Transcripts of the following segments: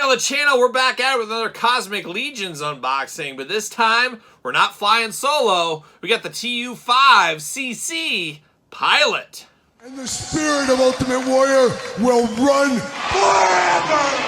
on the channel, we're back at it with another Cosmic Legions unboxing, but this time, we're not flying solo. We got the T.U.5.C.C. pilot. And the spirit of Ultimate Warrior will run forever!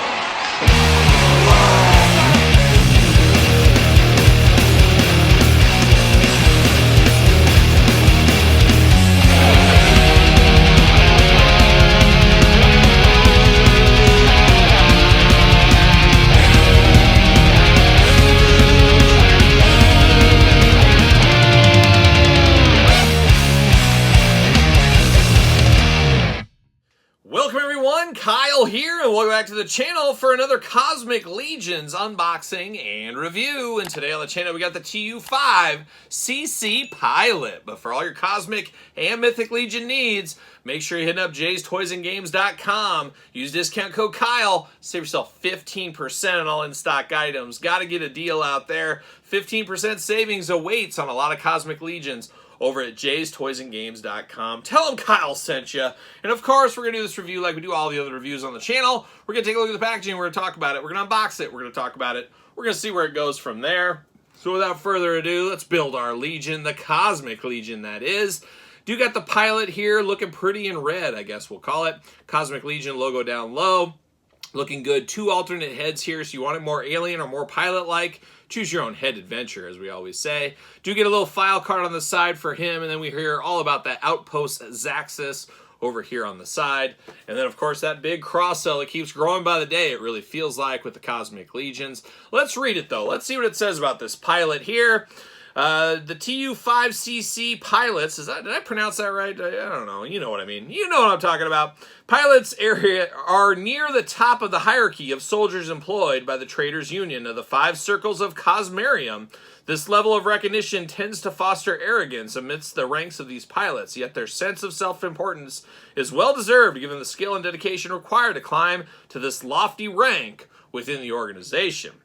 Welcome everyone, Kyle here, and welcome back to the channel for another Cosmic Legions unboxing and review. And today on the channel we got the T.U.5.C.C. pilot. But for all your Cosmic and Mythic Legion needs, make sure you're hitting up JaysToysandGames.com. Use discount code Kyle, save yourself 15% on all in-stock items. Gotta get a deal out there. 15% savings awaits on a lot of Cosmic Legions over at JaysToysandGames.com. Tell them Kyle sent you. And of course, we're going to do this review like we do all the other reviews on the channel. We're going to take a look at the packaging. We're going to talk about it. We're going to unbox it. We're going to talk about it. We're going to see where it goes from there. So without further ado, let's build our Legion, the Cosmic Legion that is. Do got the pilot here looking pretty in red, I guess we'll call it. Cosmic Legion logo down low. Looking good. Two alternate heads here, so you want it more alien or more pilot-like. Choose your own head adventure, as we always say. Do get a little file card on the side for him, and then we hear all about that outpost Jakks over here on the side. And then, of course, that big cross cell that keeps growing by the day, it really feels like, with the Cosmic Legions. Let's read it, though. Let's see what it says about this pilot here. The T.U.5.C.C. pilots, did I pronounce that right? I don't know. You know what I mean. You know what I'm talking about. Pilots area are near the top of the hierarchy of soldiers employed by the Traders Union of the Five Circles of Cosmarium. This level of recognition tends to foster arrogance amidst the ranks of these pilots, yet their sense of self-importance is well-deserved given the skill and dedication required to climb to this lofty rank within the organization.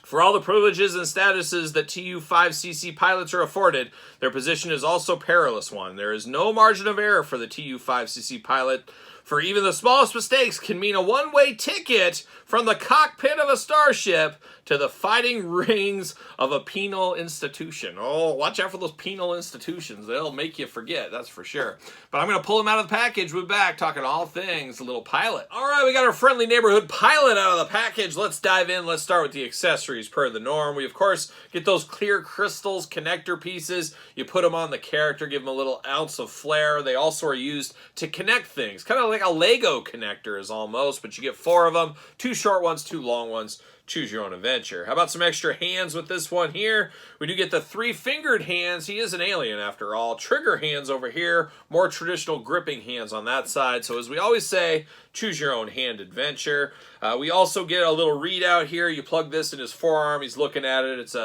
For all the privileges and statuses that T.U.5.C.C. pilots are afforded, their position is also a perilous one. There is no margin of error for the T.U.5.C.C. pilot, for even the smallest mistakes can mean a one-way ticket from the cockpit of a starship to the fighting rings of a penal institution. Oh, watch out for those penal institutions. They'll make you forget, that's for sure. But I'm going to pull them out of the package. We're back talking all things the little pilot. All right, we got our friendly neighborhood pilot out of the package. Let's dive in. Let's start with the accessories per the norm. We, of course, get those clear crystals, connector pieces. You put them on the character, give them a little ounce of flair. They also are used to connect things. Kind of like a Lego connector is almost, but you get 4 of them. 2 short ones, 2 long ones. Choose your own adventure. How about some extra hands with this one here? We do get the 3-fingered hands. He is an alien after all. Trigger hands over here. More traditional gripping hands on that side. So as we always say, choose your own hand adventure. We also get a little readout here. You plug this in his forearm. He's looking at it. It's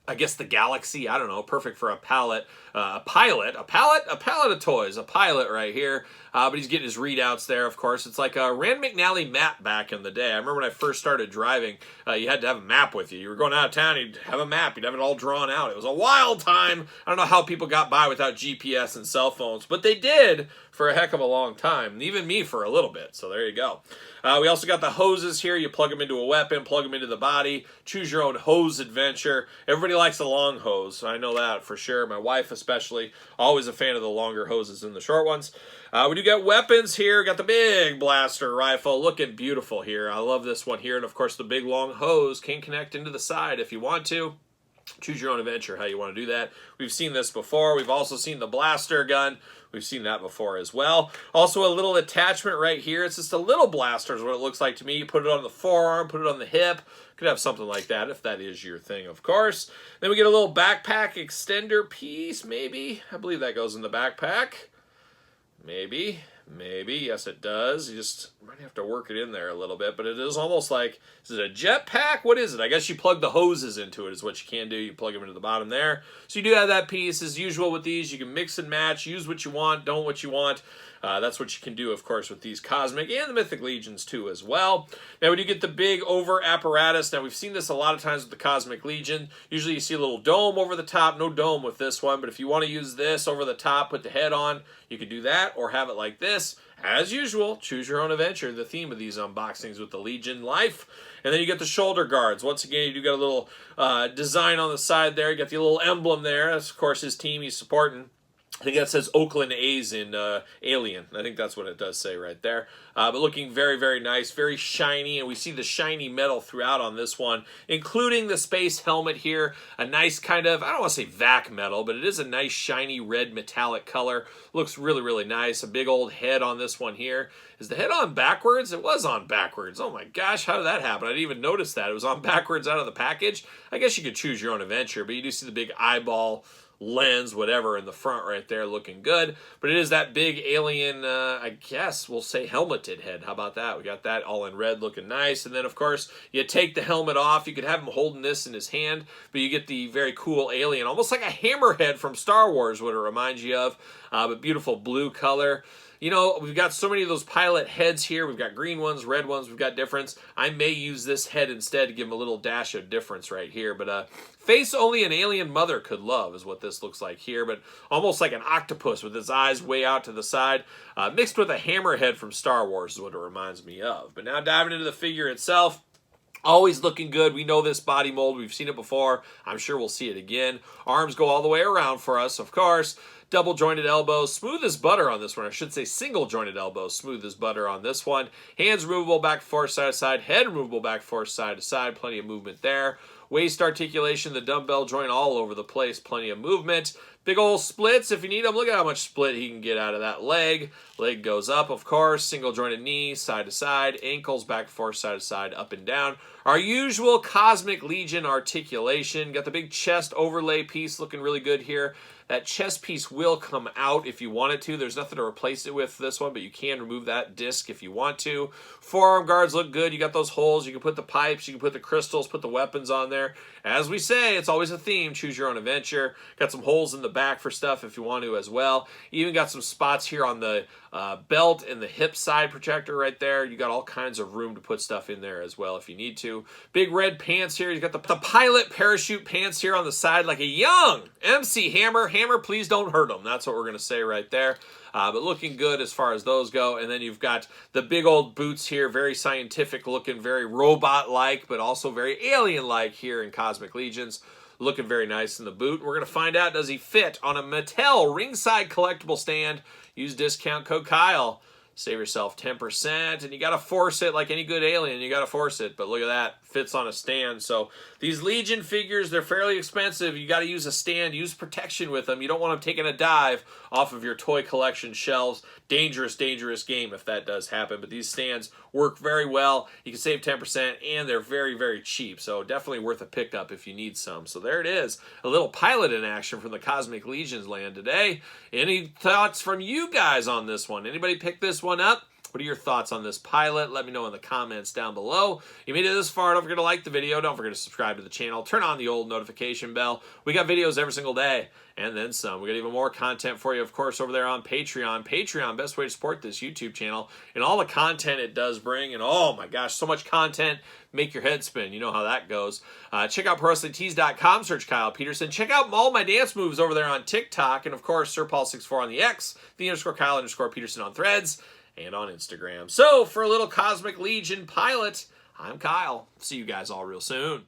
I guess the galaxy, I don't know, perfect for a pallet, a pallet of toys, a pilot right here. But he's getting his readouts there, of course. It's like a Rand McNally map back in the day. I remember when I first started driving, you had to have a map with you. You were going out of town, you'd have a map, you'd have it all drawn out. It was a wild time. I don't know how people got by without GPS and cell phones, but they did for a heck of a long time. Even me for a little bit, so there you go. We also got the hoses here. You plug them into a weapon, plug them into the body. Choose your own hose adventure. Everybody likes the long hose. I know that for sure. My wife especially. Always a fan of the longer hoses than the short ones. We do got weapons here. Got the big blaster rifle. Looking beautiful here. I love this one here. And of course the big long hose can connect into the side if you want to. Choose your own adventure how you want to do that. We've seen this before. We've also seen the blaster gun. We've seen that before as well. Also a little attachment right here. It's just a little blaster is what it looks like to me. You put it on the forearm, put it on the hip. Could have something like that if that is your thing, of course. Then we get a little backpack extender piece, maybe. I believe that goes in the backpack. Maybe. Yes, it does. You just might have to work it in there a little bit, but it is almost like, is it a jetpack? What is it? I guess you plug the hoses into it is what you can do. You plug them into the bottom there. So you do have that piece. As usual with these, you can mix and match, use what you want, don't what you want. That's what you can do, of course, with these Cosmic and the Mythic Legions, too, as well. Now, we do get the big over apparatus. Now, we've seen this a lot of times with the Cosmic Legion. Usually, you see a little dome over the top. No dome with this one, but if you want to use this over the top, put the head on, you can do that, or have it like this. as usual, choose your own adventure, the theme of these unboxings with the Legion Life. And then you get the shoulder guards. Once again, you got a little design on the side there. You got the little emblem there. That's, of course, his team he's supporting. I think that says Oakland A's in Alien. I think that's what it does say right there. But looking very, very nice, very shiny, and we see the shiny metal throughout on this one, including the space helmet here. A nice kind of, I don't want to say vac metal, but it is a nice shiny red metallic color. Looks really, really nice. A big old head on this one here. Is the head on backwards? It was on backwards. Oh my gosh, how did that happen? I didn't even notice that. It was on backwards out of the package. I guess you could choose your own adventure, but you do see the big eyeball lens, whatever, in the front right there, looking good. But it is that big alien, I guess we'll say helmeted head. How about that? We got that all in red, looking nice. And then, of course, you take the helmet off. You could have him holding this in his hand, but you get the very cool alien, almost like a hammerhead from Star Wars, what it reminds you of. But beautiful blue color. You know, we've got so many of those pilot heads here. We've got green ones, red ones. We've got difference. I may use this head instead to give him a little dash of difference right here. But face only an alien mother could love is what this looks like here. But almost like an octopus with its eyes way out to the side. Mixed with a hammerhead from Star Wars is what it reminds me of. But now diving into the figure itself. Always looking good. We know this body mold. We've seen it before. I'm sure we'll see it again. Arms go all the way around for us, of course. Double jointed elbows, smooth as butter on this one. I should say single jointed elbows, smooth as butter on this one. Hands removable back and forth, side to side. Head removable back and forth, side to side. Plenty of movement there. Waist articulation, the dumbbell joint all over the place. Plenty of movement. Big old splits if you need them. Look at how much split he can get out of that leg. Leg goes up, of course. Single jointed knee, side to side. Ankles back and forth, side to side, up and down. Our usual Cosmic Legion articulation. Got the big chest overlay piece looking really good here. That chest piece will come out if you want it to. There's nothing to replace it with this one, but you can remove that disc if you want to. Forearm guards look good. You got those holes. You can put the pipes. You can put the crystals, put the weapons on there. As we say, it's always a theme. Choose your own adventure. Got some holes in the back for stuff if you want to as well. Even got some spots here on the belt and the hip side protector right there. You got all kinds of room to put stuff in there as well if you need to. Big red pants here. You got the pilot parachute pants here on the side like a young MC Hammer. Hammer, please don't hurt him. That's what we're going to say right there. But looking good as far as those go. And then you've got the big old boots here. Very scientific looking, very robot-like, but also very alien-like here in Cosmic Legions. Looking very nice in the boot. We're going to find out, does he fit on a Mattel ringside collectible stand? Use discount code Kyle. Save yourself 10%, and you got to force it like any good alien. You got to force it, but look at that. Fits on a stand. So these Legion figures, they're fairly expensive. You got to use a stand. Use protection with them. You don't want them taking a dive off of your toy collection shelves. Dangerous, dangerous game if that does happen. But these stands work very well. You can save 10%, and they're very, very cheap. So definitely worth a pickup if you need some. So there it is. A little pilot in action from the Cosmic Legions land today. Any thoughts from you guys on this one? Anybody pick this one up? What are your thoughts on this pilot? Let me know in the comments down below. You made it this far. Don't forget to like the video. Don't forget to subscribe to the channel. Turn on the old notification bell. We got videos every single day and then some. We got even more content for you, of course, over there on Patreon. Patreon, best way to support this YouTube channel and all the content it does bring. And oh my gosh, so much content. Make your head spin. You know how that goes. Check out ProWrestlingTees.com. Search Kyle Peterson. Check out all my dance moves over there on TikTok. And of course, SirPaul64 on the X. _Kyle_Peterson on Threads. And on Instagram. So, for a little Cosmic Legion pilot, I'm Kyle. See you guys all real soon.